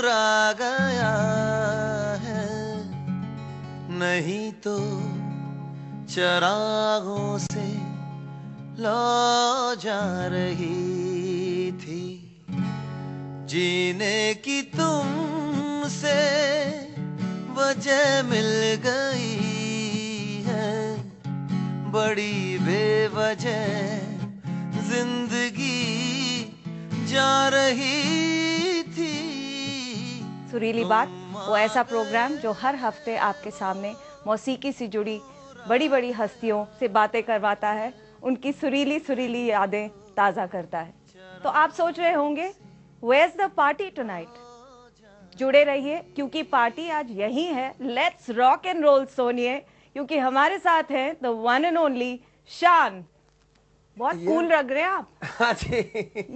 चुरा गया है, नहीं तो चरागों से लौ जा रही थी। जीने की तुमसे वजह मिल गई है, बड़ी बेवजह जिंदगी जा रही थी। सुरीली बात, वो ऐसा प्रोग्राम जो हर हफ्ते आपके सामने मौसीकी से जुड़ी बड़ी बड़ी हस्तियों से बातें करवाता है, उनकी सुरीली सुरीली यादें ताज़ा करता है। तो आप सोच रहे होंगे Where's the party tonight? जुड़े रहिए क्योंकि पार्टी आज यही है। लेट्स रॉक एंड रोल सोनिए, क्योंकि हमारे साथ हैं द वन एंड ओनली शान। बहुत कूल लग रहे हैं आप। हाँ जी।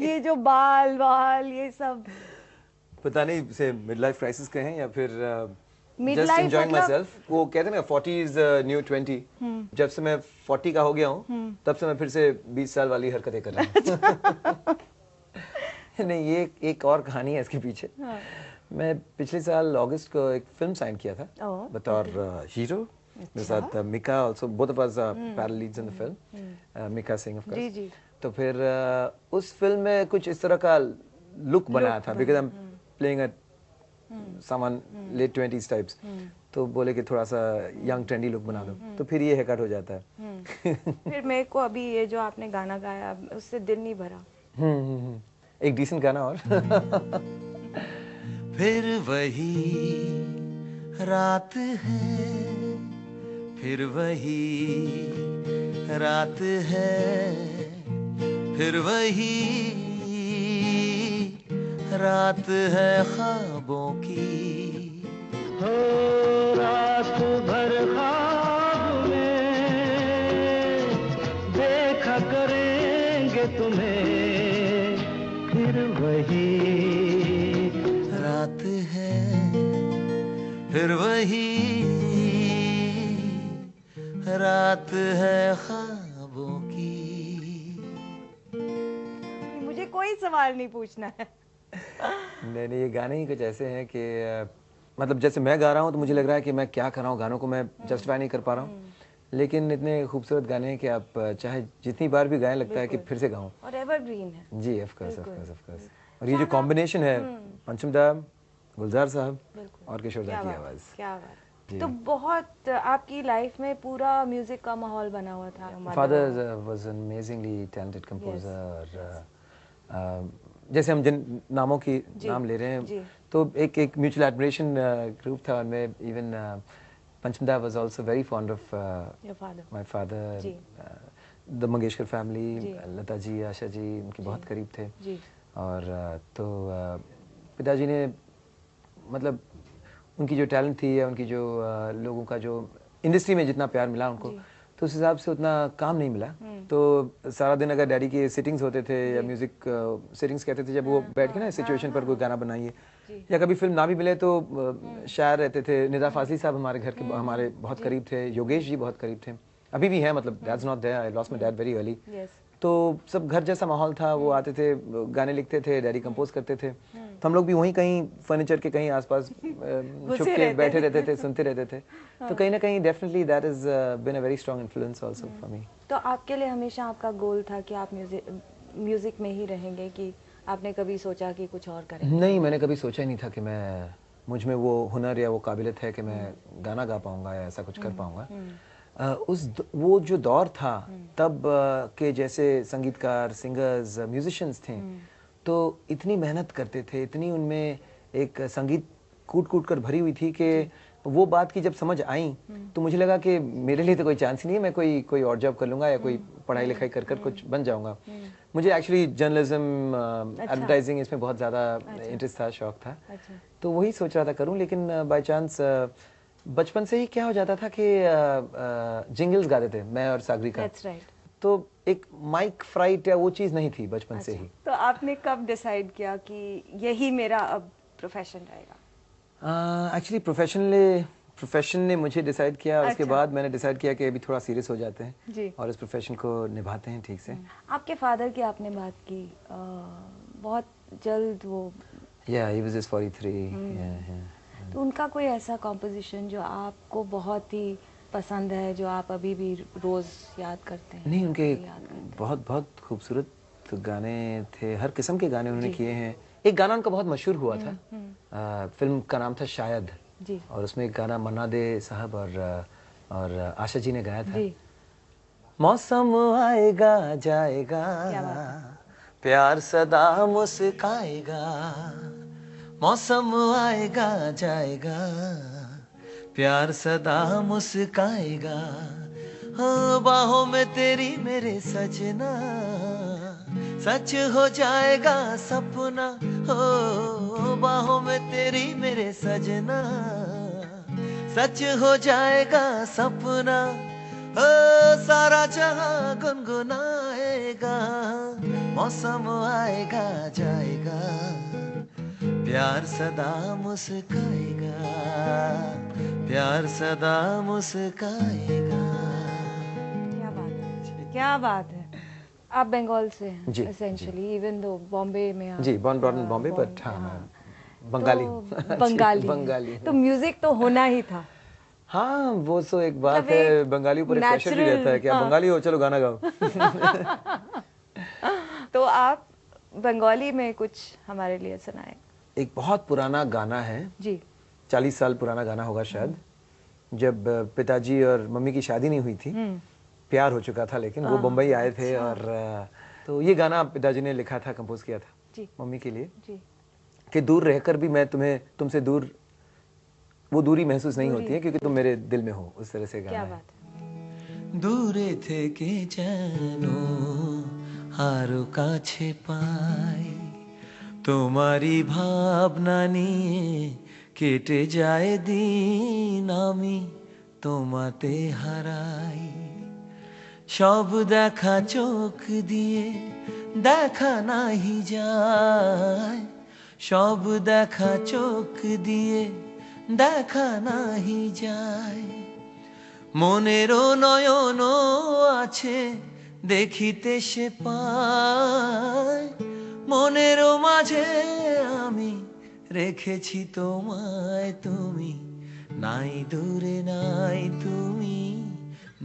ये जो बाल ये सब पता नहीं से मिड लाइफ क्राइसिस के हैं या फिर Midlife जस्ट एंजॉयिंग माई मतलब? सेल्फ। वो कहते हैं ना 40 इज न्यू 20। जब से मैं 40 का हो गया हूँ तब से मैं फिर से 20 साल वाली हरकतें कर रहा हूँ। नहीं, ये एक और कहानी है इसके पीछे। हाँ। मैं पिछले साल अगस्त को एक फिल्म साइन किया था बतौर हीरो। मेरे साथ Mika also, both of us parallel leads in the film, Mika Singh of course. जी। तो फिर उस फिल्म में कुछ इस तरह का लुक बनाया था, because I am playing a someone late 20s types. तो बोले कि थोड़ा सा यंग ट्रेंडी लुक बना दो, तो फिर ये हेयर कट हो जाता है। फिर मेरे को अभी ये जो आपने गाना गाया उससे दिल नहीं भरा। एक डिसेंट गाना और। फिर वही रात है, फिर वही रात है, फिर वही रात है ख्वाबों की। हो रात भर ख्वाब में देखा करेंगे तुम्हें, फिर वही रात है, फिर वही रात है ख्वाबों की। मुझे कोई सवाल नहीं पूछना है। नहीं, ये गाने ही कुछ ऐसे हैं कि मतलब जैसे मैं गा रहा हूँ तो मुझे लग रहा है कि मैं क्या कर रहा हूँ, गानों को मैं जस्टिफाई नहीं कर पा रहा हूँ, लेकिन इतने खूबसूरत गाने हैं कि आप चाहे जितनी बार भी गाएं लगता है कि फिर से गाऊं। और एवरग्रीन है। जी, ऑफ कोर्स। और ये जो कॉम्बिनेशन है पंचम दा, गुलजार साहब और किशोर दा की आवाज, क्या बात। तो बहुत आपकी लाइफ में पूरा म्यूजिक का माहौल बना हुआ था। Father was an amazingly talented composer. जैसे हम जिन नामों की नाम ले रहे हैं, तो एक म्यूचुअल एडमिरेशन ग्रुप था उनमें। Even Pancham da was also very fond of my father. The Mangeshkar family, Lata ji, Asha ji उनके बहुत करीब थे। और तो पिताजी ने मतलब उनकी जो टैलेंट थी या उनकी जो लोगों का जो इंडस्ट्री में जितना प्यार मिला उनको, तो उस हिसाब से उतना काम नहीं मिला। तो सारा दिन अगर डैडी के सिटिंग्स होते थे या म्यूजिक सिटिंग्स कहते थे, जब वो बैठ के ना सिचुएशन पर कोई गाना बनाइए, या कभी फिल्म ना भी मिले तो शायर रहते थे। निदा फाजली साहब हमारे घर के हमारे बहुत करीब थे, योगेश जी बहुत करीब थे, अभी भी हैं, मतलब dad's not there, I lost my dad very early. तो सब घर जैसा माहौल था, वो आते थे, गाने लिखते थे, डैडी कंपोज करते थे, तो हम लोग भी वहीं कहीं फर्नीचर के कहीं आसपास छुप के बैठे रहते थे, सुनते रहते थे। तो कहीं ना कहीं definitely that is been a very strong influence also for me. तो आपके लिए हमेशा आपका गोल था कि आप म्यूजिक में ही रहेंगे, कि आपने कभी सोचा कि कुछ और करेंगे? नहीं, मैंने कभी सोचा ही नहीं था कि मैं मुझ में वो हुनर या वो काबिलियत है कि मैं गाना गा पाऊंगा या ऐसा कुछ कर पाऊंगा। वो जो दौर था तब के जैसे संगीतकार, सिंगर्स, म्यूजिशियंस थे, तो इतनी मेहनत करते थे, इतनी उनमें एक संगीत कूट कूट कर भरी हुई थी कि वो बात की जब समझ आई तो मुझे लगा कि मेरे लिए तो कोई चांस ही नहीं है, मैं कोई और जॉब कर लूंगा या कोई पढ़ाई लिखाई कर कर कुछ बन जाऊंगा। मुझे एक्चुअली जर्नलिज्म, एडवर्टाइजिंग, इसमें बहुत ज़्यादा इंटरेस्ट था, शौक था। तो वही सोच रहा था करूं, लेकिन बाय चांस बचपन से ही क्या हो जाता था कि जिंगल्स गाते थे मैं और सागरिका। तो एक माइक फ्राइट या वो चीज़ नहीं थी बचपन से ही। तो आपने कब डिसाइड किया कि यही मेरा अब प्रोफेशन रहेगा? एक्चुअली प्रोफेशन ने मुझे डिसाइड किया। उसके बाद मैंने डिसाइड किया कि अभी थोड़ा सीरियस हो जाते हैं और इस प्रोफेशन को निभाते हैं ठीक से। आपके फादर की आपने बात की, बहुत जल्द वो Yeah, he was just 43. Yeah. तो उनका कोई ऐसा कॉम्पोजिशन जो आपको बहुत ही पसंद है, जो आप अभी भी रोज याद करते हैं? नहीं, उनके बहुत बहुत खूबसूरत गाने थे, हर किस्म के गाने उन्होंने किए हैं। एक गाना उनका बहुत मशहूर हुआ था, फिल्म का नाम था शायद जी। और उसमें एक गाना मन्ना दे साहब और आशा जी ने गाया था। मौसम आएगा जाएगा, प्यार सदा मुस्काएगा। मौसम आएगा जाएगा, प्यार सदा मुस्काएगा। हाँ, बाहों में तेरी मेरे सजना, सच हो जाएगा सपना। हो बाहों में तेरी मेरे सजना, सच हो जाएगा सपना। हो सारा जहां गुनगुनाएगा। मौसम आएगा जाएगा, प्यार सदा मुस्काएगा। प्यार सदा मुस्काएगा। क्या बात है, क्या बात है। आप बंगाल से हैं एसेंशियली, इवन दो बॉम्बे में आप जी, born brought in Bombay, but हाँ, बंगाली तो बंगाली बंगाली तो म्यूजिक तो होना ही था। हाँ, वो तो एक बात है, बंगाली ऊपर एक प्रेशर भी रहता है कि आप बंगाली हो, चलो गाना गाओ। तो आप बंगाली में कुछ हमारे लिए सुनाए। एक बहुत पुराना गाना है जी, 40 साल पुराना गाना होगा शायद, जब पिताजी और मम्मी की शादी नहीं हुई थी, प्यार हो चुका था, लेकिन वो बम्बई आए थे और तो ये गाना पिताजी ने लिखा था, कंपोज किया था जी, मम्मी के लिए जी। कि दूर रहकर भी मैं तुमसे दूर, वो दूरी महसूस नहीं होती है क्योंकि तुम मेरे दिल में हो। उस तरह से गाना क्या है। बात है। দূরে থেকে যেন আরো কাছে পাই, তোমারই ভাবনা নিয়ে কেটে যায় দিন, আমি তোমাতে হারাই। সব দেখা চোখ দিয়ে দেখা নাহি যায়, সব দেখা চোখ দিয়ে দেখা নাহি যায়। মনেরও নয়ন আছে দেখিতে সে পায়, মনেরও মাঝে আমি রেখেছি তোমায়। তুমি নাই দূরে নাই, তুমি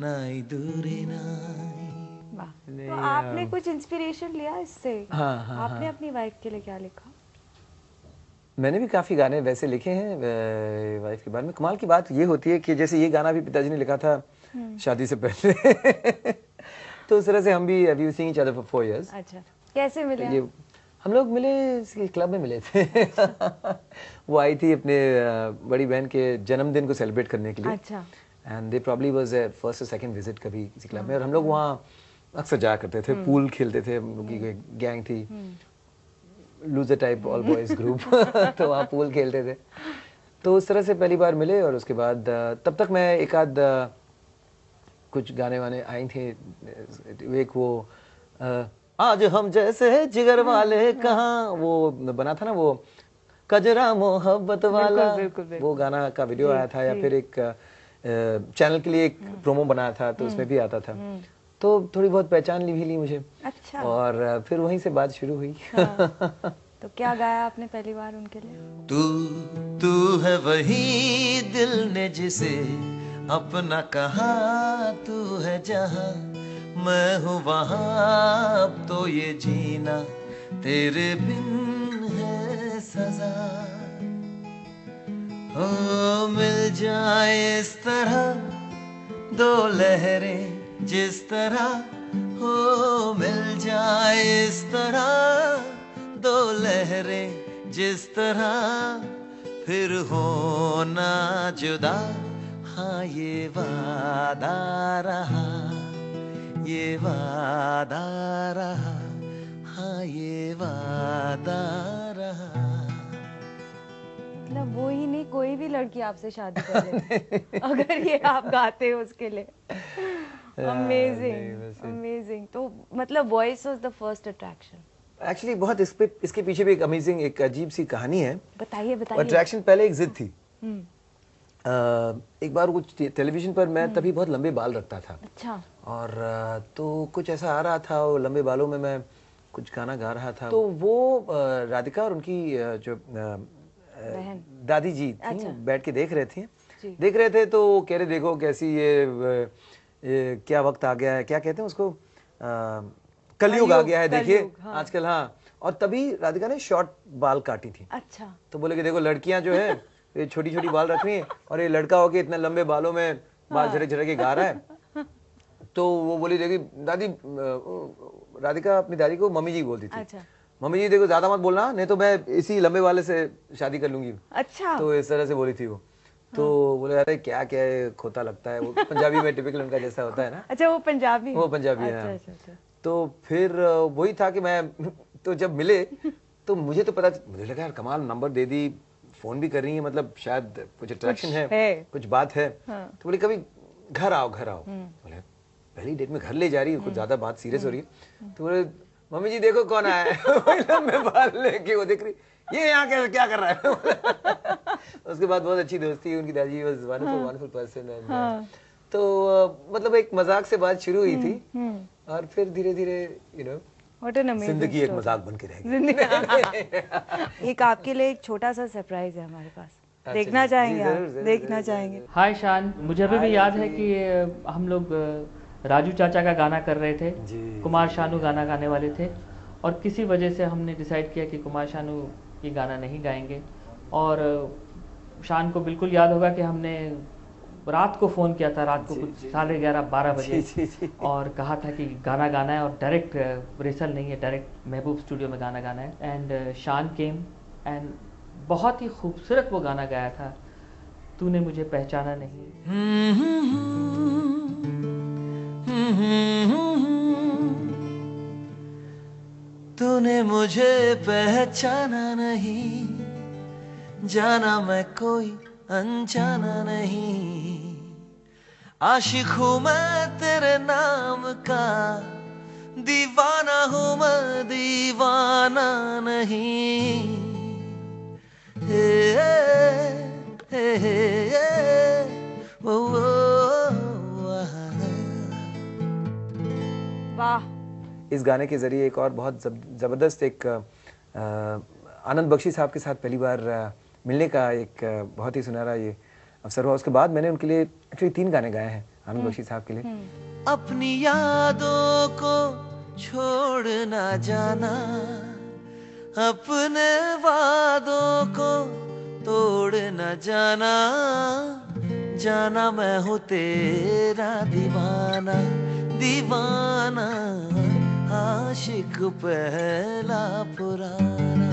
নাই দূরে নাই। वाह। तो आपने कुछ इंस्पिरेशन लिया इससे? आपने अपनी वाइफ के लिए क्या लिखा? मैंने भी काफी गाने वैसे लिखे हैं वाइफ के बारे में। कमाल की बात ये होती है कि जैसे ये गाना भी पिताजी ने लिखा था शादी से पहले तो उस तरह से हम भी we were seeing each other for 4 years. अच्छा, कैसे मिले ये हम लोग मिले क्लब में मिले थे वो आई थी अपने बड़ी बहन के जन्मदिन को सेलिब्रेट करने के लिए। अच्छा। And they probably was first और सेकंड विजिट कभी किसी क्लब में, और हम लोग वहाँ अक्सर जाया करते थे, पूल खेलते थे, हम लोग की गैंग थी, loser type all boys group तो वहाँ पूल खेलते थे। तो उस तरह से पहली बार मिले, और उसके बाद तब तक मैं एक आध कुछ गाने वाने आई थे। एक वो आज हम जैसे जिगर वाले कहाँ, वो बना था ना वो कजरा मोहब्बत वाला, वो गाना का वीडियो आया था, या फिर एक चैनल के लिए एक प्रोमो बनाया था तो उसमें भी आता था, तो थोड़ी बहुत पहचान भी ली मुझे। अच्छा। और फिर वहीं से बात शुरू हुई। हाँ। तो क्या गाया आपने पहली बार उनके लिए? तू है वही दिल ने जिसे अपना कहा, तू है जहां मैं हूँ वहां, अब तो ये जीना तेरे बिन है सजा। हो मिल जाए इस तरह दो लहरें, जिस तरह हो मिल जाए इस तरह दो लहरें, जिस तरह फिर होना जुदा। हाँ ये वादा रहा, ये वादा रहा, हाँ ये वादा रहा। मतलब वो ही नहीं, कोई भी लड़की आपसे शादी कर ले अगर ये आप गाते हो उसके लिए। Amazing amazing. तो मतलब voice was the first attraction. Actually बहुत इसके पीछे भी एक अमेजिंग, एक अजीब सी कहानी है। बताइए बताइए। अट्रैक्शन पहले एक जिद थी। एक बार कुछ टेलीविजन पर मैं तभी बहुत लंबे बाल रखता था। अच्छा। और तो कुछ ऐसा आ रहा था, और लंबे बालों में मैं कुछ गाना गा रहा था, तो वो राधिका और उनकी जो दादी जी थी, बैठ के देख रहे थे, तो कह रहे देखो कैसी ये क्या वक्त आ गया है, क्या कहते हैं उसको, कलयुग आ गया है, देखिए आजकल। हाँ, और तभी राधिका ने शॉर्ट बाल काटी थी। अच्छा। तो बोले कि देखो लड़कियां जो है ये छोटी छोटी बाल रख रही है, और ये लड़का होके इतने लंबे बालों में बाल झड़क झड़क के गा रहा है। तो वो बोली देखी दादी, राधिका अपनी दादी को मम्मी जी बोलती थी। अच्छा। मम्मी जी देखो ज्यादा मत बोलना, नहीं तो मैं इसी लंबे वाले से शादी कर लूंगी। अच्छा। तो इस तरह से बोली थी वो। तो बोले अरे क्या क्या है, खोता लगता है। वो पंजाबी में टिपिकल उनका जैसा होता है ना। अच्छा, वो पंजाबी है। तो फिर वही था कि मैं तो जब मिले तो मुझे तो पता, मुझे लगा यार कमाल, नंबर दे दी, फोन भी कर रही है, मतलब शायद कुछ अट्रैक्शन है, कुछ बात है। तो बोले कभी घर आओ। बोले पहली डेट में घर ले जा रही है, कुछ ज्यादा बात सीरियस हो रही है। तो बोले मम्मी जी देखो कौन आया है। लंबे बाल लेके वो देख रही, ये यहाँ क्या कर रहा है। उसके बाद बहुत अच्छी दोस्ती, उनकी दादी वाज वंडरफुल पर्सन। तो मतलब एक मजाक से बात शुरू हुई थी, और फिर धीरे धीरे जिंदगी एक मजाक बन के रह गई। एक आपके लिए एक छोटा सा सरप्राइज है हमारे पास, देखना चाहेंगे आप? देखना चाहेंगे। हाय शान, मुझे अभी भी याद है कि हम लोग राजू चाचा का गाना कर रहे थे, कुमार शानू गाना गाने वाले थे, और किसी वजह से हमने डिसाइड किया कि कुमार शानू ये गाना नहीं गाएंगे। और शान को बिल्कुल याद होगा कि हमने रात को फ़ोन किया था, रात को कुछ 11:30-12 बजे, और कहा था कि गाना गाना है, और डायरेक्ट रिहर्सल नहीं है, डायरेक्ट महबूब स्टूडियो में गाना गाना है। एंड शान केम एंड बहुत ही खूबसूरत वो गाना गाया था, तूने मुझे पहचाना नहीं। तूने मुझे पहचाना नहीं, जाना मैं कोई अनजाना नहीं, आशिक हूँ मैं तेरे नाम का, दीवाना हूँ मैं दीवाना नहीं। हे हे हे वो वाह। इस गाने के जरिए एक और बहुत जबरदस्त एक आनंद बख्शी साहब के साथ पहली बार मिलने का एक बहुत ही सुनहरा ये अवसर हुआ। उसके बाद मैंने उनके लिए एक्चुअली 3 गाने गाए हैं आनंद बख्शी साहब के लिए। अपनी यादों को छोड़ ना जाना, अपने वादों को तोड़ न जाना, जाना मैं हूँ तेरा दीवाना, दीवाना आशिक पहला पुराना।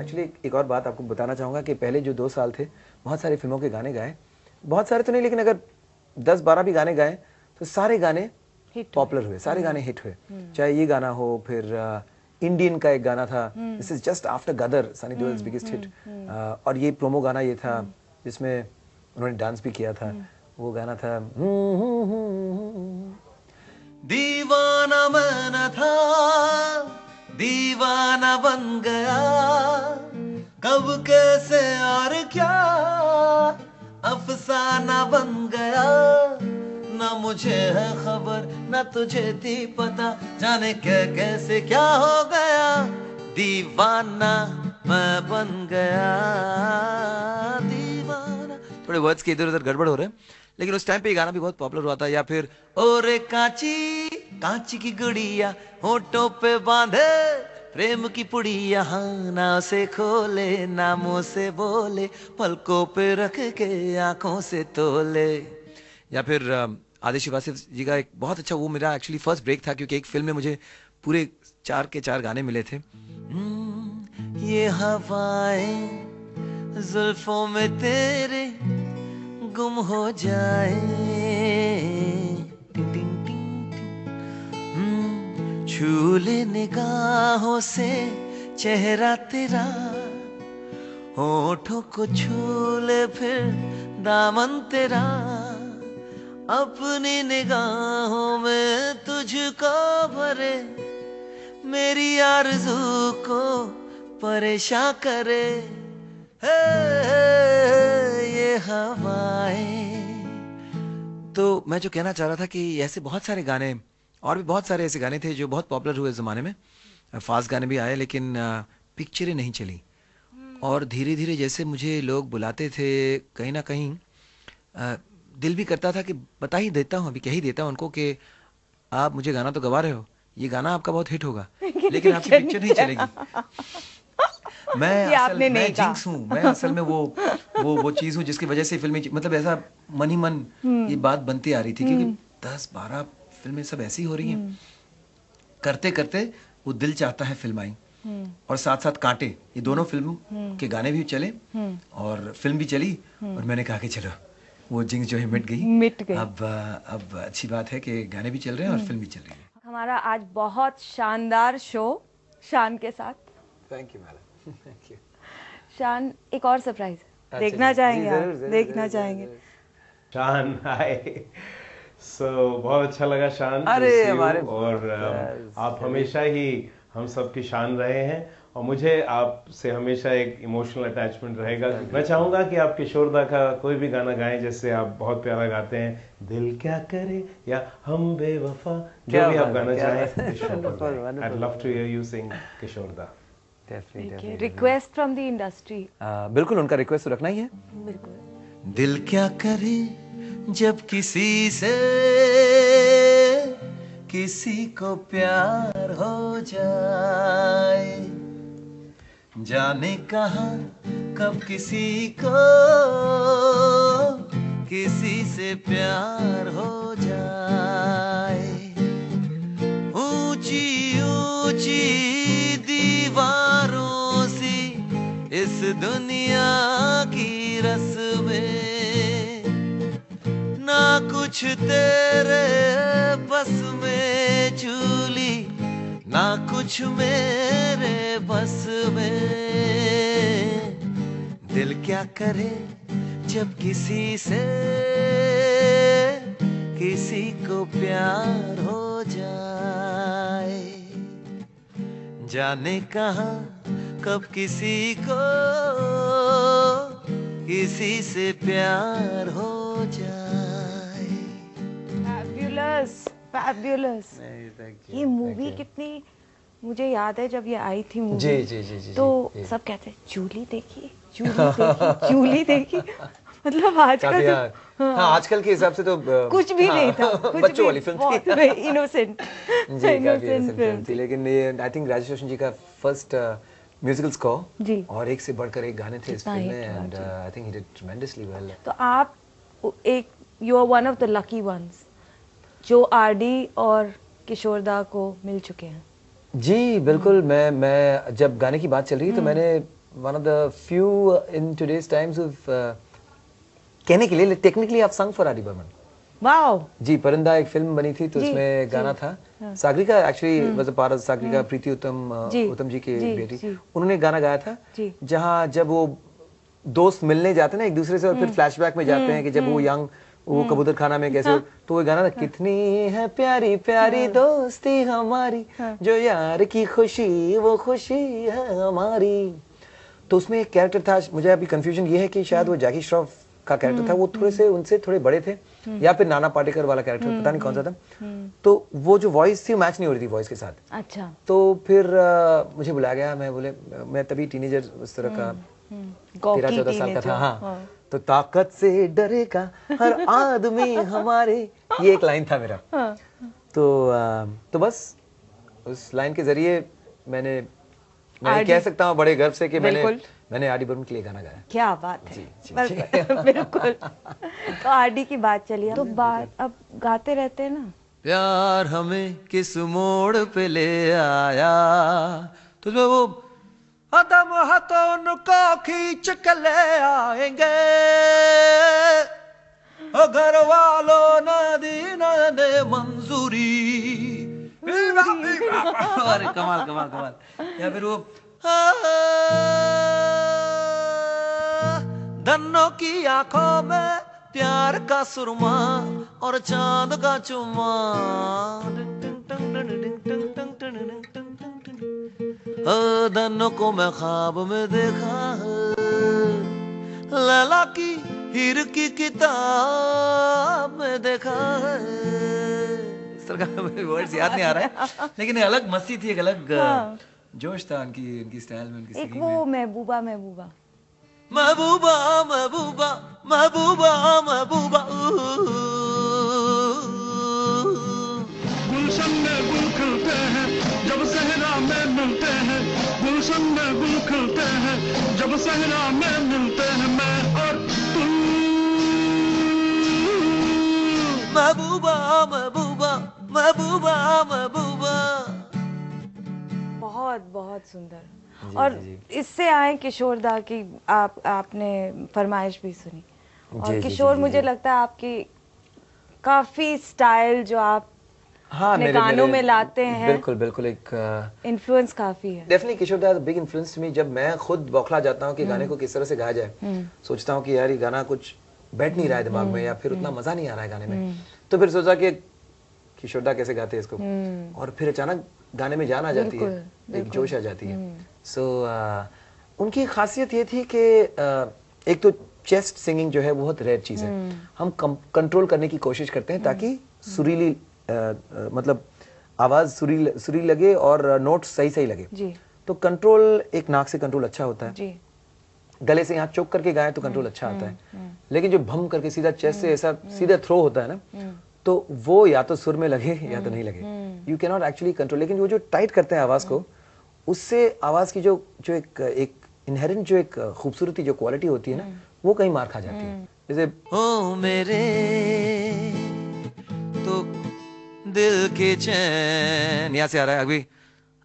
एक्चुअली एक और बात आपको बताना चाहूँगा कि पहले जो 2 साल थे बहुत सारी फिल्मों के गाने गाए, बहुत सारे तो नहीं लेकिन अगर 10-12 भी गाने गाए तो सारे गाने पॉपुलर हुए, सारे गाने हिट हुए। चाहे ये गाना हो, फिर इंडियन का एक गाना था this is just after Gadar, Sunny Deol's biggest hit, और ये प्रोमो गाना ये था जिसमें उन्होंने डांस भी किया था, वो गाना था दीवाना मैं न था, दीवाना बन गया, कब कैसे और क्या अफसाना बन गया, ना मुझे है खबर ना तुझे थी पता, जाने कैसे क्या हो गया, दीवाना मैं बन गया दीवाना। थोड़े वर्ड्स के इधर उधर गड़बड़ हो रहे हैं, लेकिन उस टाइम पे ये गाना भी बहुत पॉपुलर हुआ था। या फिर ओरे कांची कांची की गुड़िया, होठों पे बांधे प्रेम की पुड़िया, ना से खोले ना मुंह से बोले, पलकों पे रख के आंखों से तोले। या फिर आदिश वासिफ जी का एक बहुत अच्छा, वो मेरा एक्चुअली फर्स्ट ब्रेक था क्योंकि एक फिल्म में मुझे पूरे 4 के 4 गाने मिले थे। ये हवाएं जुल्फों में तेरे गुम हो जाए, टिंग टिंग टिंग टिंग, छू ले निगाहों से चेहरा तेरा, होठों को छू ले फिर दामन तेरा, अपनी निगाहों में तुझको भरे, मेरी आरज़ू को परेशान करे, ये हवाएं। तो मैं जो कहना चाह रहा था कि ऐसे बहुत सारे गाने और भी बहुत सारे ऐसे गाने थे जो बहुत पॉपुलर हुए ज़माने में, फास्ट गाने भी आए, लेकिन पिक्चरें नहीं चली। और धीरे धीरे जैसे मुझे लोग बुलाते थे, कहीं ना कहीं दिल भी करता था कि बता ही देता हूँ, अभी कह ही देता हूँ उनको कि आप मुझे गाना तो गवा रहे हो, ये गाना आपका बहुत हिट होगा, लेकिन आपकी पिक्चर नहीं चलेगी। मैं जिंक्स हूँ, मैं असल में वो चीज हूँ जिसकी वजह से फिल्में, मतलब ऐसा मन ही मन ये बात बनती आ रही थी, क्योंकि 10-12 फिल्में सब ऐसी हो रही हैं, करते करते वो दिल चाहता है फिल्म आई, और साथ साथ कांटे, ये दोनों फिल्म के गाने भी चले और फिल्म भी चली, और मैंने कहा कि चलो वो जिंक्स जो है मिट गई। अब अच्छी बात है कि गाने भी चल रहे हैं और फिल्म भी चल रही है। हमारा आज बहुत शानदार शो शान के साथ। Thank you madam, thank you. शान, एक और सरप्राइज देखना चाहेंगे आप? देखना चाहेंगे शान? हाय, बहुत अच्छा लगा शान। अरे हमारे, और आप हमेशा ही हम सब की शान रहे हैं, और मुझे आपसे हमेशा एक इमोशनल अटैचमेंट रहेगा। मैं चाहूंगा कि आप किशोरदा का कोई भी गाना गाएं, जैसे आप बहुत प्यारा गाते हैं, दिल क्या करे या हम बेवफा, जो भी आप गाना चाहें। I'd love to hear you sing Kishoreda. Request from the industry. बिल्कुल, उनका रिक्वेस्ट तो रखना ही है। बिल्कुल। दिल क्या करे जब किसी से किसी को प्यार हो जाए, जाने कहां कब किसी को किसी से प्यार हो जाए। ऊंची ऊंची दीवारों सी इस दुनिया की रस्में, ना कुछ तेरे बस में झूली, ना कुछ मेरे बस में। दिल क्या करे जब किसी से किसी को प्यार हो जाए, जाने कहां कब किसी को किसी से प्यार हो जाए। Fabulous, fabulous. ये मूवी कितनी, मुझे याद है जब ये आई थी मूवी, जी जी जी जी, तो जी, सब कहते हैं जूली देखी, जूली देखी, जूली देखी। मतलब आजकल हाँ, आजकल के हिसाब से तो कुछ भी नहीं था, कुछ बच्चों वाली फिल्म थी, इनोसेंट इनोसेंट फिल्म थी। लेकिन ये आई थिंक राजेश रोशन जी का फर्स्ट म्यूजिकल स्कोर जी, और एक से बढ़कर एक गाने थे इस फिल्म में, and I think he did tremendously well. तो आप एक, you are one of the lucky ones जो आरडी और किशोरदा को मिल चुके हैं। जी बिल्कुल। मैं जब गाने की बात चल रही है तो मैंने one of the few in today's times of कहने के लिए, टेक्निकली आप sung for RD Burman. Wow जी, परिंदा एक फिल्म बनी थी तो उसमें गाना था, Sagarika actually was a part of, Sagarika Preeti Uttam ji की बेटी, उन्होंने गाना गाया था, जहां जब वो दोस्त मिलने जाते हैं ना एक दूसरे से और फिर फ्लैशबैक में जाते हैं कि जब वो यंग, वो कबूतर खाना में कैसे, तो वो गाना था, कितनी है प्यारी प्यारी दोस्ती हमारी, जो यार की खुशी वो खुशी है हमारी। तो उसमें एक कैरेक्टर था, मुझे अभी कंफ्यूजन ये है कि शायद वो जैकी श्रॉफ का कैरेक्टर था, वो थोड़े से उनसे थोड़े बड़े थे, या फिर नाना पाटेकर वाला कैरेक्टर, पता नहीं कौन सा था। तो वो जो वॉइस थी मैच नहीं हो रही थी वॉइस के साथ। अच्छा। तो फिर मुझे बुलाया गया, मैं तभी टीनेजर उस तरह का 13-14 साल का था। हाँ, तो ताकत से डरेगा हर आदमी हमारे, ये एक लाइन था मेरा। तो बस उस लाइन के जरिए मैं कह सकता हूँ बड़े गर्व से कि मैंने आरडी बर्मन के लिए गाना गाया। क्या बात है। बिल्कुल। तो आरडी की बात चलिए, तो बात अब गाते रहते हैं ना, प्यार हमें किस मोड़ पे ले आया, तुझमें वो कदम हाथों उनको खींच के ले आएंगे, घर वालों न दी न दे मंजूरी। अरे कमाल कमाल कमाल। या फिर वो धन्नों की आंखों में प्यार का सुरमा और चांद का चुम्मा, धन्नों को मैं ख्वाब में देखा है, लैला की हीर की किताब में देखा है। इस तरह का वर्ड्स याद नहीं आ रहा है, लेकिन एक अलग मस्ती थी, एक अलग जोश था उनकी स्टाइल में, उनकी एक सिंगिंग वो में। महबूबा महबूबा महबूबा महबूबा महबूबा महबूबा गुलशन में गुल खिलते हैं जब सहरा में मिलते हैं, गुलशन में गुल खिलते हैं जब सहरा में मिलते हैं, मैं और तुम। महबूबा महबूबा महबूबा महबूबा। बहुत बहुत सुंदर। और इससे आए किशोर दा की आपने फरमाइश भी सुनी, और किशोर मुझे लगता है आपकी काफी स्टाइल जो आप अपने गानों में लाते हैं, बिल्कुल बिल्कुल एक इन्फ्लुएंस काफी है। डेफिनेटली किशोर दा बिग इन्फ्लुएंस मी। जब मैं खुद बौखला जाता हूँ कि गाने को किस तरह से गाया जाए, सोचता हूँ कि यार ये गाना कुछ बैठ नहीं रहा है दिमाग में, या फिर उतना मजा नहीं आ रहा है गाने में, तो फिर सोचा कि किशोर दा कैसे गाते हैं इसको, और फिर अचानक गाने में जान आ जाती है, एक जोश आ जाती है। सो उनकी खासियत ये थी कि एक तो चेस्ट सिंगिंग जो है वो बहुत रेयर चीज है, हम कंट्रोल करने की कोशिश करते हैं ताकि सुरीली मतलब आवाज सुरीली लगे और नोट सही सही लगे जी। तो कंट्रोल, एक नाक से कंट्रोल अच्छा होता है जी। गले से यहाँ चोक करके गाएं तो कंट्रोल अच्छा आता है, लेकिन जो भम करके सीधा चेस्ट से ऐसा सीधा थ्रो होता है ना, तो वो या तो सुर में लगे या तो नहीं लगे, you can not actually control. लेकिन वो जो टाइट करते हैं आवाज को, उससे आवाज की जो एक इनहेरेंट जो एक खूबसूरती, जो क्वालिटी होती है ना, वो कहीं मार खा जाती है। जैसे ओ मेरे तो दिल के चैन, यहाँ से आ रहा है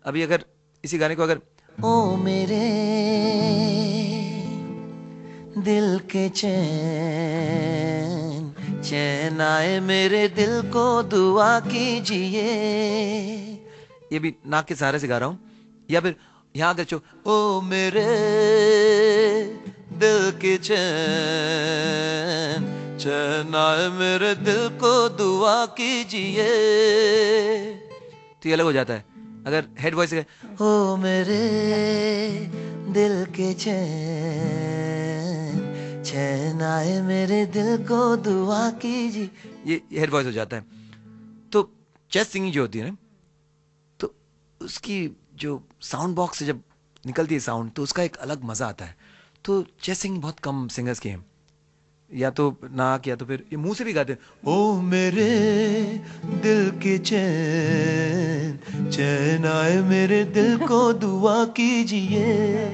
अभी अगर इसी गाने को अगर ओ मेरे दिल के चैन, चैन आए मेरे दिल को दुआ कीजिए, ये भी नाक के सहारे से गा रहा हूं, या फिर यहां देखो ओ मेरे दिल के चैन, चैन आए मेरे दिल को दुआ कीजिए, तो ये अलग हो जाता है। अगर हेड वॉइस है ओ मेरे दिल के चैन, चैन आए मेरे दिल को दुआ कीजिए, ये हेड वॉइस हो जाता है। तो चेस्ट सिंगिंग जो होती है ना, तो उसकी जो साउंड बॉक्स से जब निकलती है साउंड, तो उसका एक अलग मजा आता है। तो चेस्ट सिंगिंग बहुत कम सिंगर्स की है, या तो नाक या तो फिर ये मुंह से भी गाते हैं, ओ मेरे दिल के चैन, चैन आए मेरे दिल को दुआ कीजिए।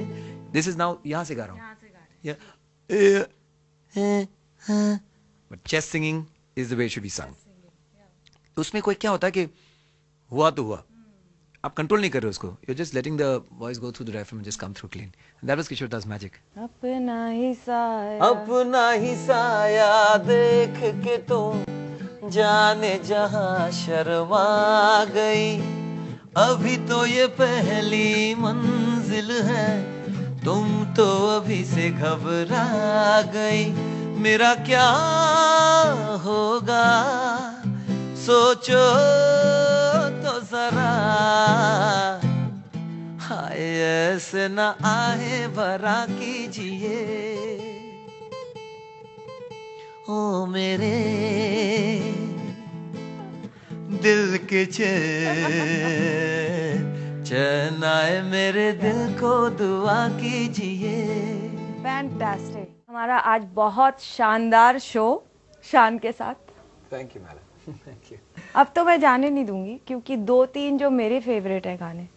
दिस इज नाउ यहाँ से गा रहा हूँ, but chest singing is the way it should be sung. तो उसमें कोई क्या होता है कि हुआ तो हुआ, आप कंट्रोल नहीं कर रहे हो उसको, you just letting the voice go through the diaphragm and just come through clean. That was Kishore Das magic. अपना ही साया देख के तुम जाने जहां शर्मा गई, अभी तो ये पहली मंजिल है, तुम तो अभी से घबरा गई, मेरा क्या होगा सोचो तो जरा, हाय ऐसे न आए भरा कीजिए, ओ मेरे दिल के चैन, चैन आए मेरे दिल को दुआ कीजिए। फैंटास्टिक। हमारा आज बहुत शानदार शो शान के साथ। Thank you madam, thank you. अब तो मैं जाने नहीं दूंगी, क्योंकि 2-3 जो मेरे फेवरेट है गाने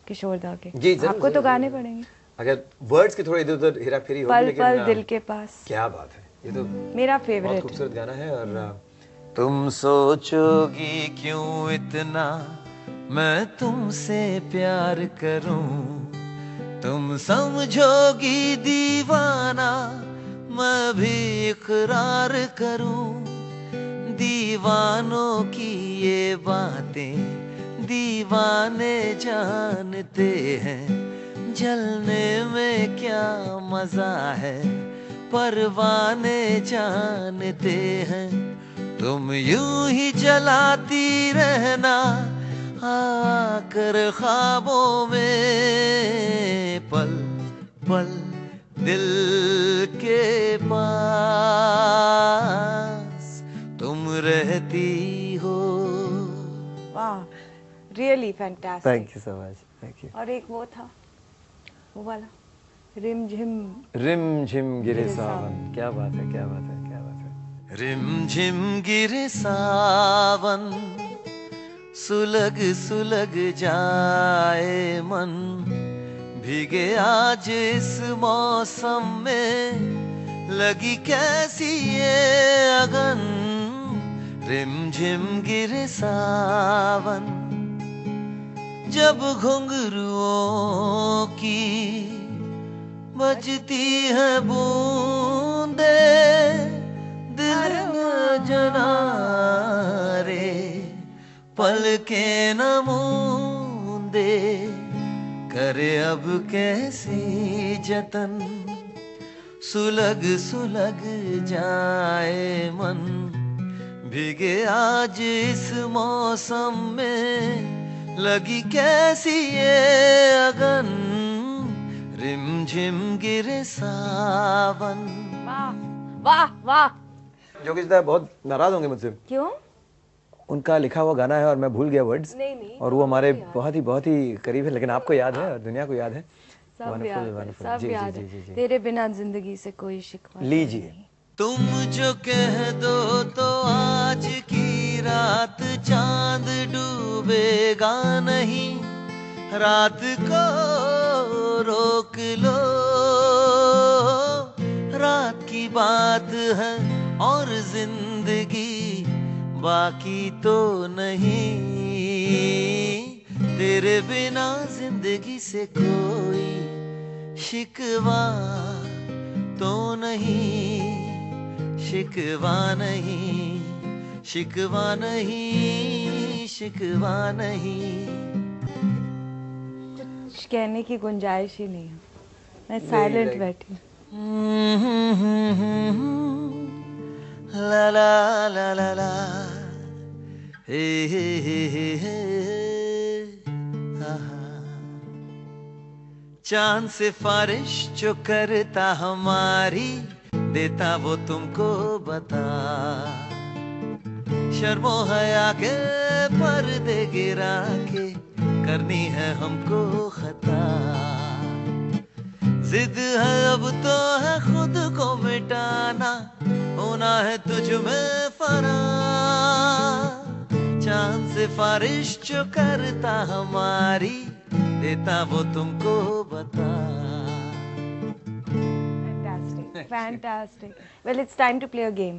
किशोर दा के, जी, जरूर, आपको तो जरूर, गाने जरूर। पड़ेंगे। अगर वर्ड्स की थोड़ी इधर उधर हेरा फेरी होगी, पल लेकिन पल दिल के पास, क्या बात है, ये तो मेरा बहुत फेवरेट है। खूबसूरत गाना है। और तुम सोचोगी क्यों इतना मैं तुमसे प्यार करूं, तुम समझोगी दीवाना मैं भी इकरार करूं, दीवानों की ये बातें दीवाने जानते हैं, जलने में क्या मजा है परवाने जानते हैं, तुम यूं ही जलाती रहना आकर ख्वाबों में, पल पल दिल के पास तुम रहती हो, fantastic. Thank you so much, thank you. और एक वो था, वो वाला रिम झिम गिरे सावन, क्या बात है, क्या बात है, क्या बात है। रिम झिम गिरे सावन, सुलग सुलग जाए मन, भीगे आज इस मौसम में, लगी कैसी ये अगन। रिम झिम गिरे सावन, जब घुंघरुओं की बजती है बूंदे, दिल न जना रे, पलके न मूंदे, करे अब कैसी जतन, सुलग सुलग जाए मन, भीगे आज इस मौसम में, लगी कैसी ये अगन। रिम झिम गिरे सावन। वाह वाह वाह। जोगेश दा बहुत नाराज होंगे मुझसे, क्यों? उनका लिखा हुआ गाना है और मैं भूल गया वर्ड्स, नहीं और वो हमारे बहुत ही करीब है, लेकिन आपको याद है और दुनिया को याद है। सब याद है, wonderful. सब जी, जी, याद जी, जी, है। जी। तेरे बिना जिंदगी से कोई शिकवा लीजिए। नहीं। तुम जो कह दो तो आज की रात चांद डूबेगा नहीं, रात को रोक लो, रात की बात है और जिंदगी बाकी तो नहीं, तेरे बिना जिंदगी से कोई शिकवा तो नहीं, शिकवा नहीं, शिकवा नहीं, शिकवा नहीं। कुछ कहने की गुंजाइश ही नहीं है, मैं साइलेंट बैठी। ला ला ला ला ला, हे हे, चांद सिफारिश जो करता हमारी, देता वो तुमको बता, शर्मो हया के पर्दे गिरा के, करनी है हमको खता, जिद है अब तो है खुद को मिटाना, होना है तुझ में फना, चांद सिफारिश जो करता हमारी, देता वो तुमको बता। Fantastic, fantastic. Well, it's time to play a game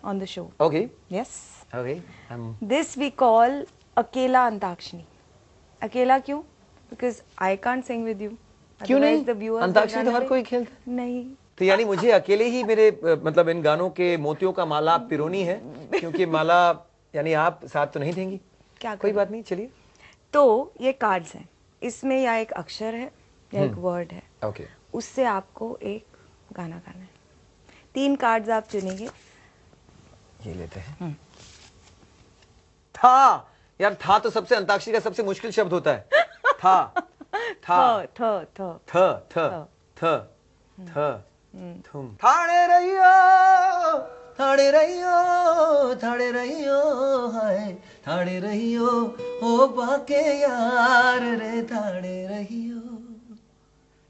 on the show. Okay, Yes. okay. This we call अकेला अंताक्षरी। अकेला क्यों? Because I can't sing with you. क्यों Otherwise नहीं? the viewers will अंताक्षरी तो run हर away. कोई खेलता है। नहीं। तो यानी मुझे अकेले ही मेरे मतलब इन गानों के मोतियों का माला पिरोनी है, क्योंकि माला यानी आप साथ तो नहीं देंगी। क्या कोई करें? बात नहीं, चलिए। तो ये कार्ड्स हैं, इसमें या एक अक्षर है या एक वर्ड है, ओके, उससे आपको एक गाना गाना है। 3 कार्ड्स आप चुनेंगे। ये लेते हैं। था यार, था तो सबसे अंताक्षरी का सबसे मुश्किल शब्द होता है। था थ थ थ थ थ थ थ तुम थाड़े रहियो, थाड़े रहियो, थाड़े रहियो, हाय थाड़े रहियो, ओ बाके यार रे, थाड़े रहियो।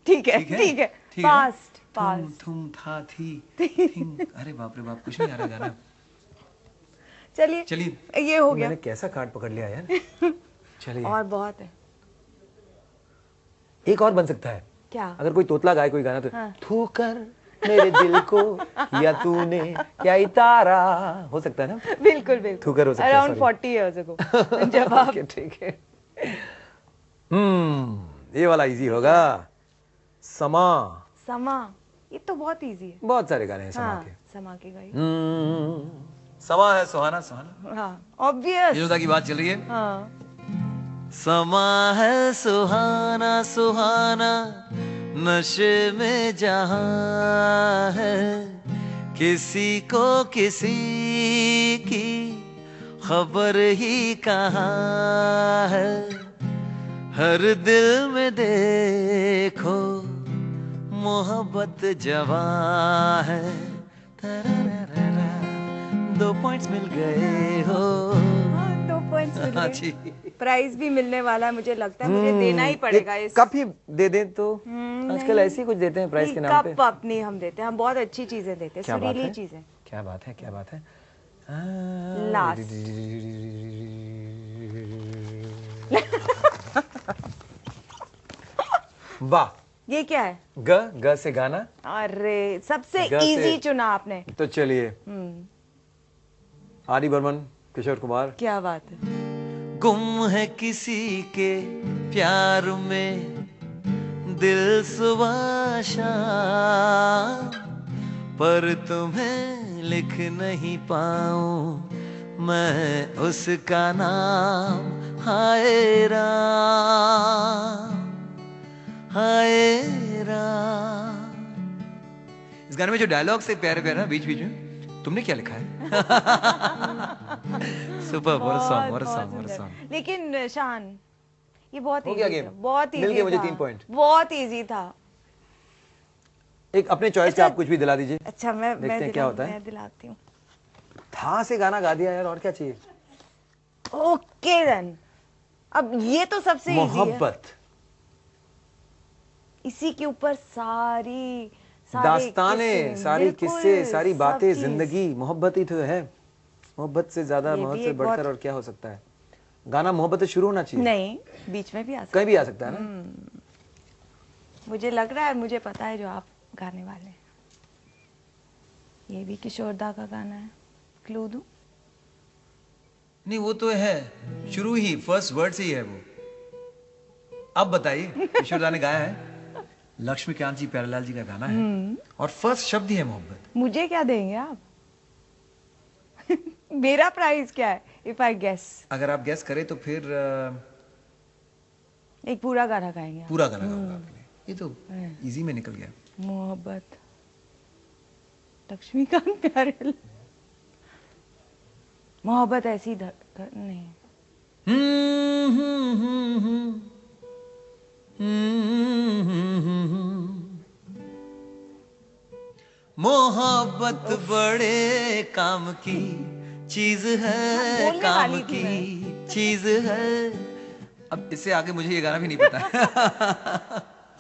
ठीक है, ठीक है? ठीक है। ठीक है? फास्ट तुम फास्ट। तुम था थी थिंग, अरे बाप रे बाप, कुछ नहीं आ रहा गाना। चलिए चलिए। ये हो गया। मैंने कैसा कार्ड पकड़ लिया यार। चलिए, और बहुत है। एक और बन सकता है। क्या? अगर कोई तोतला गाए कोई गाना तो हाँ। थू कर मेरे दिल को, या तूने क्या इतारा, हो सकता है ना? बिल्कुल बिल्कुल। थूकर हो सकता है, अराउंड sorry. 40 years ago। जब आप ओके, ठीक है। ये वाला इजी होगा। समा, समा, ये तो बहुत इजी है। बहुत सारे गाने हैं समा हाँ, के। समा के गाई। समा है सुहाना, सुहाना। हाँ, ऑब्वियस। यशोदा की बात चल रही है। हाँ, समा है सुहाना, सुहाना नशे में जहां है, किसी को किसी की खबर ही कहाँ है, हर दिल में देखो मोहब्बत जवां है, तररररर, 2 पॉइंट्स मिल गए हो। हाँ, 2 2 पॉइंट्स मिल हाँ गए। जी। प्राइज भी मिलने वाला है, मुझे लगता है मुझे देना ही पड़ेगा एक इस कप ही दे दें तो आजकल ऐसे ही कुछ देते हैं प्राइस के नाम पे। कप अपनी हम देते हैं, हम बहुत अच्छी चीजें देते हैं, क्या बात सुरीली है? चीजें। क्या बात है, क्या बात है। लास्ट वाह, ये क्या है? ग से गाना। अरे सबसे ग से- इजी चुना आपने। तो चलिए, आर डी बर्मन, किशोर कुमार। क्या बात है। गुम है किसी के प्यार में दिल सुबह शाम, पर तुम्हें लिख नहीं पाऊं मैं उसका नाम। हाय राम, हाय राम। इस गाने में जो डायलॉग से प्यारे प्यारे ना बीच बीच में, तुमने क्या लिखा है? Super, what a song, what a song, what a song. लेकिन शान, ये बहुत हो गया इजी था, गेम। बहुत मिल इजी गए मुझे था, 3 पॉइंट। बहुत इजी था। एक अपने चॉइस से आप कुछ भी दिला दीजिए। अच्छा देखते हैं क्या होता है। मैं दिलाती हूँ। था से गाना गा दिया यार, और क्या चाहिए। ओके देन, अब ये तो सबसे इजी है। मोहब्बत, इसी के ऊपर सारी दास्ताने, किस्से, सारी बिल्कुल, किस्से, सारी सब बातें, चीज। जिंदगी मोहब्बत ही तो है। मोहब्बत से ज्यादा, ये भी मोहब्बत से एक बढ़कर बहुत- और क्या हो सकता है। गाना मोहब्बत से शुरू होना चाहिए, नहीं, बीच में भी आ सकता कहीं भी आ सकता है ना। है। मुझे लग रहा है, मुझे पता है जो आप गाने वाले हैं। ये भी किशोर दा का गाना है। क्लू दूं? नहीं, वो तो है, शुरू ही फर्स्ट वर्ड से ही है वो। अब बताइए, किशोर ने गाया है, लक्ष्मीकांत जी प्यारेलाल जी का गाना है, और फर्स्ट शब्द ही है मोहब्बत। मुझे क्या देंगे आप? मेरा प्राइस क्या है इफ आई गेस? अगर आप गेस करें तो फिर एक पूरा गाना गाएंगे आप। पूरा गाना गाऊंगा आपके लिए। ये तो इजी में निकल गया। मोहब्बत, लक्ष्मीकांत प्यारेलाल। मोहब्बत ऐसी नहीं। मोहब्बत बड़े काम की चीज है, बोलने काम वाली थी की चीज है। अब इससे आगे मुझे ये गाना भी नहीं पता।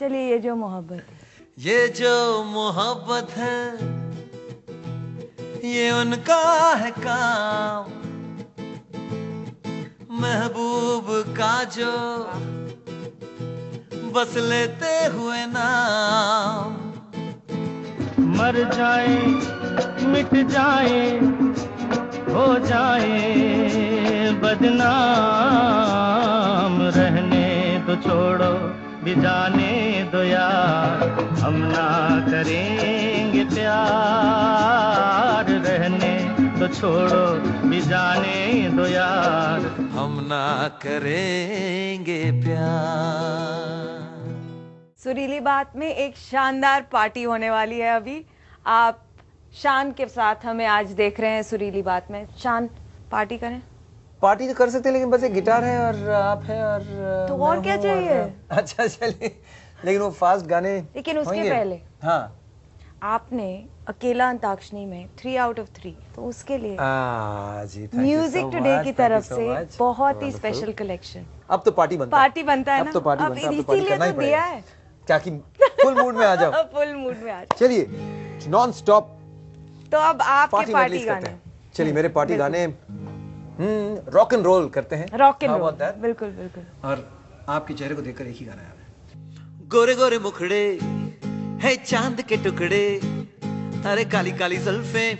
चलिए, ये जो मोहब्बत है, ये जो मोहब्बत है, ये उनका है काम, महबूब का जो बस लेते हुए नाम। मर जाए, मिट जाए, हो जाए बदनाम, रहने दो, छोड़ो भी जाने दो यार, हम ना करेंगे प्यार, रहने दो, छोड़ो भी जाने दो यार, हम ना करेंगे प्यार। सुरीली बात में एक शानदार पार्टी होने वाली है अभी। आप शान के साथ हमें आज देख रहे हैं सुरीली बात में। शान, पार्टी करें? पार्टी तो कर सकते हैं, लेकिन बस एक गिटार है और आप हैं और तो मैं और क्या हूँ चाहिए? अच्छा चलिए, लेकिन वो फास्ट गाने लेकिन उसके होंगे? पहले हाँ, आपने अकेला अंताक्षरी में 3 out of 3, तो उसके लिए जी, thank you music so today much, की thank तरफ you so से much. बहुत ही Wonderful. Special collection. अब तो पार्टी बनता है। पार्टी बनता है ना? अब तो पार्टी अब बनता है, अब तो पार्टी इसीलिए करना ही तो दिया पड़ेगा। है। क्या कि फुल मूड में आ जाओ। फुल मूड में आज। चलिए, नॉन स्टॉप तो अब आपके पार्टी रिलीज करते गाने। हैं। चलिए, मेरे पार्टी गाने रॉक एंड रोल करते हैं। Rock and How roll, about that? बिल्कुल बिल्कुल। और आपके चेहरे को देखकर एक ही गाना याद है। गोरे गोरे मुखड़े है चांद के टुकड़े, अरे काली काली जुल्फे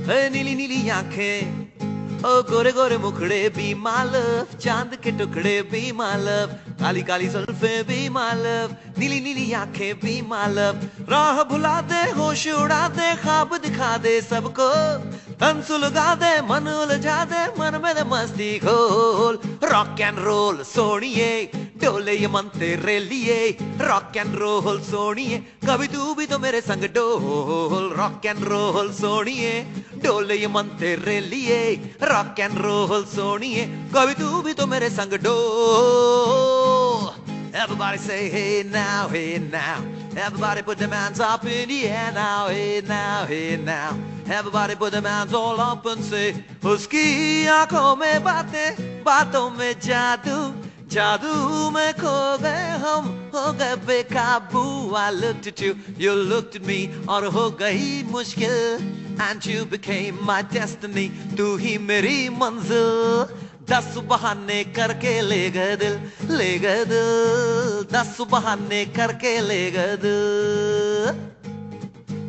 है नीली नीली आंखें, ओ गोरे गोरे मुखड़े बी मालव, चांद के टुकड़े बी मालव, काली काली जुल्फे बी मालव, नीली नीली आंखें बी मालव, राह भुला दे, होश उड़ा दे, ख्वाब दिखा दे सबको, तन सुलगा दे, मन उलझा दे, मन में दे मस्ती घोल। रॉक एंड रोल सोनिए, डोले ये मन तेरे लिए, रॉक एंड रोल सोनिए, कभी तू भी तो मेरे संग डोल। रॉक एंड रोल सोनिए, डोले ये मन तेरे लिए, रॉक एंड रोल सोनिए, कभी तू भी तो मेरे संग डोल। Everybody say hey now, hey now. Everybody put them hands up in the air now, hey now, hey now. Everybody put them hands all up and say, उसकी आंखों में बातें, बातों में जादू, जादू में खो गए हम, हो गए बेकाबू. I looked at you, you looked at me, और हो गई मुश्किल. And you became my destiny, तू ही मेरी मंजिल. 10 बहाने करके ले गए दिल, ले गए दिल. 10 बहाने करके ले गए दिल.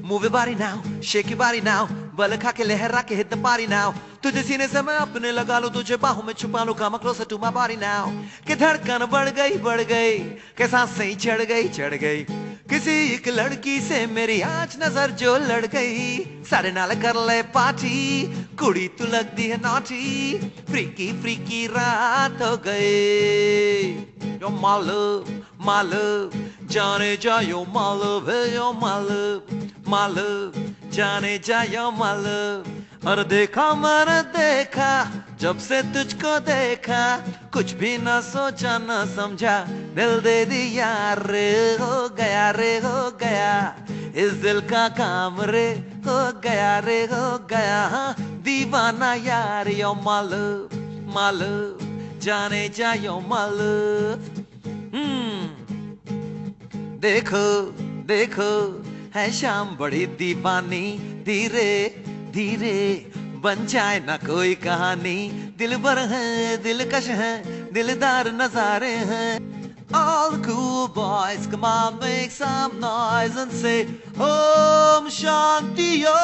Move your body now, shake your body now. बल खा के लहरा के hit the party now. तुझे सीने से मैं अपने लगा लूं, तुझे बाहों में छुपा लूं. Come closer to my body now. कि धड़कन बढ़ गई, कि सांसें चढ़ गई. किसी एक लड़की से मेरी आज नजर जो लड़ गई. सारे नाल कर ले पार्टी, कुड़ी तू लगती है naughty. फ्रीकी फ्रीकी रात हो गई. You're my love, my love. जाने जा you're my love, hey you're my love, my love. जाने जा you're my love. और देखा मैंने देखा, जब से तुझको देखा, कुछ भी ना सोचा ना समझा, दिल दे दिया रे. हो गया रे, हो गया इस दिल का काम रे. हो गया रे, हो गया दीवाना यार. You're my love, my love. जाने जा you're my love. देखो देखो है शाम बड़ी दीवानी. धीरे धीरे बन जाए ना कोई कहानी. दिल भर है, दिलकश है, दिलदार नजारे हैं. All the cool boys, come on, make some noise and say Om Shanti Om.